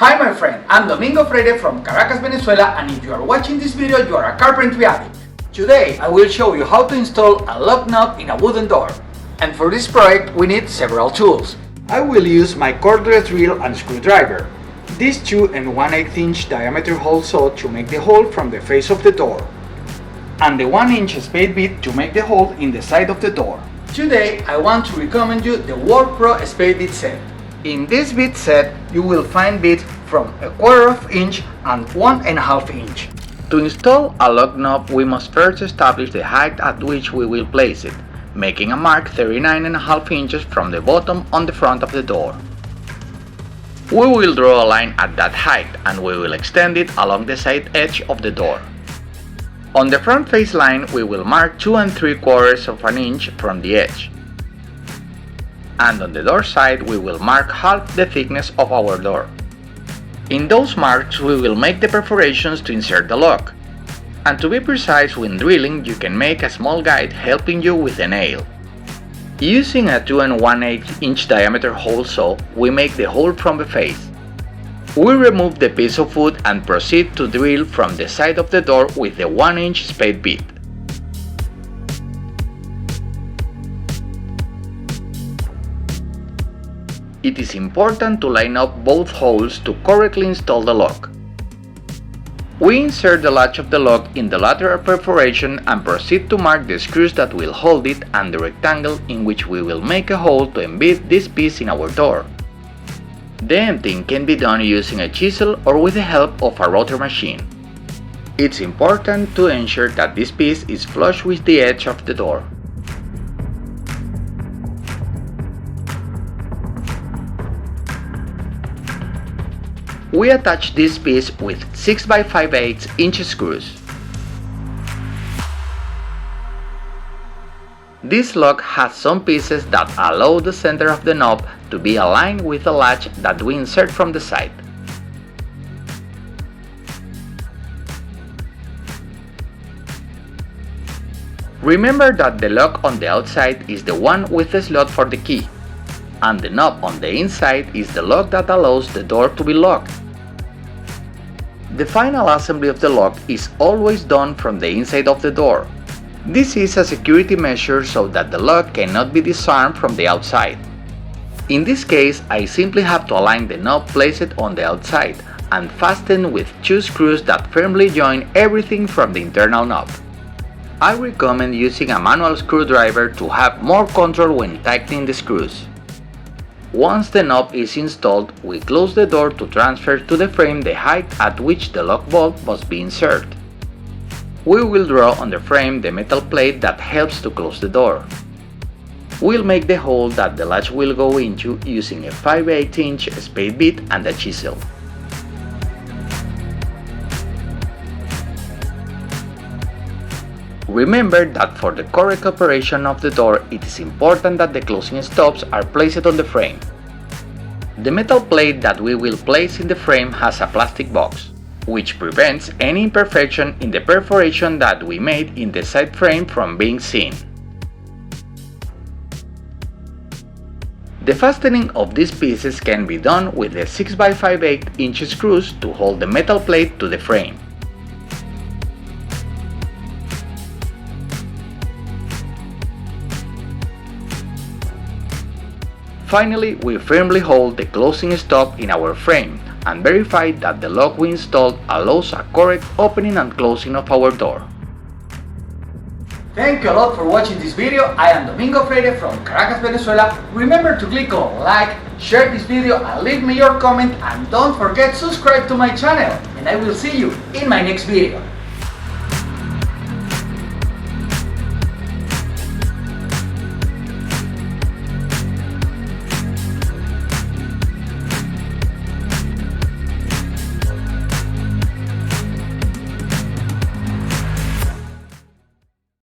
Hi my friend, I'm Domingo Freire from Caracas, Venezuela, and if you are watching this video, you are a carpentry addict. Today I will show you how to install a lock knob in a wooden door. And for this project we need several tools. I will use my cordless drill and screwdriver. These 2 1/8 inch diameter hole saw to make the hole from the face of the door. And the 1 inch spade bit to make the hole in the side of the door. Today I want to recommend you the WORKPRO Spade Bit Set. In this bit set, you will find bits from 1/4 inch and 1.5 inch. To install a lock knob, we must first establish the height at which we will place it, making a mark 39.5 inches from the bottom on the front of the door. We will draw a line at that height and we will extend it along the side edge of the door. On the front face line, we will mark 2 3/4 inch from the edge. And on the door side, we will mark half the thickness of our door. In those marks, we will make the perforations to insert the lock. And to be precise, when drilling, you can make a small guide helping you with a nail. Using a 2 1/8 inch diameter hole saw, we make the hole from the face. We remove the piece of wood and proceed to drill from the side of the door with the 1 inch spade bit. It is important to line up both holes to correctly install the lock. We insert the latch of the lock in the lateral perforation and proceed to mark the screws that will hold it and the rectangle in which we will make a hole to embed this piece in our door. The emptying can be done using a chisel or with the help of a router machine. It's important to ensure that this piece is flush with the edge of the door. We attach this piece with 6 by 5/8 inch screws. This lock has some pieces that allow the center of the knob to be aligned with the latch that we insert from the side. Remember that the lock on the outside is the one with the slot for the key, and the knob on the inside is the lock that allows the door to be locked. The final assembly of the lock is always done from the inside of the door. This is a security measure so that the lock cannot be disarmed from the outside. In this case, I simply have to align the knob placed on the outside and fasten with 2 screws that firmly join everything from the internal knob. I recommend using a manual screwdriver to have more control when tightening the screws. Once the knob is installed, we close the door to transfer to the frame the height at which the lock bolt must be inserted. We will draw on the frame the metal plate that helps to close the door. We'll make the hole that the latch will go into using a 5/8 inch spade bit and a chisel. Remember that for the correct operation of the door, it is important that the closing stops are placed on the frame. The metal plate that we will place in the frame has a plastic box, which prevents any imperfection in the perforation that we made in the side frame from being seen. The fastening of these pieces can be done with the 6 by 5/8 inch screws to hold the metal plate to the frame. Finally, we firmly hold the closing stop in our frame and verify that the lock we installed allows a correct opening and closing of our door. Thank you a lot for watching this video. I am Domingo Freire from Caracas, Venezuela. Remember to click on like, share this video and leave me your comment, and don't forget to subscribe to my channel, and I will see you in my next video.